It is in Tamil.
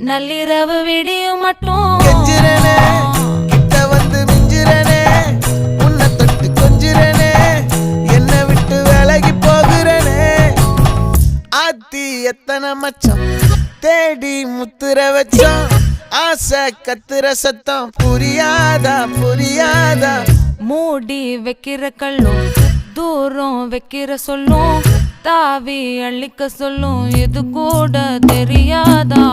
நள்ளிரவு விடியும் மட்டும் கெஞ்சிரனே கிட்ட வந்து மிஞ்சிரனே உன்னை தொட்டு கொஞ்சிரனே என்ன விட்டு விலகி போகிறனே ஆத்தி எத்தனை மச்சம் தேடி முத்துற வச்சோம் ஆசை கத்துற சத்தம் புரியாதா புரியாதா மூடி வைக்கிற கல்லும் தூரம் வைக்கிற சொல்லும் தாவி அள்ளிக்க சொல்லும் இது கூட தெரியாதா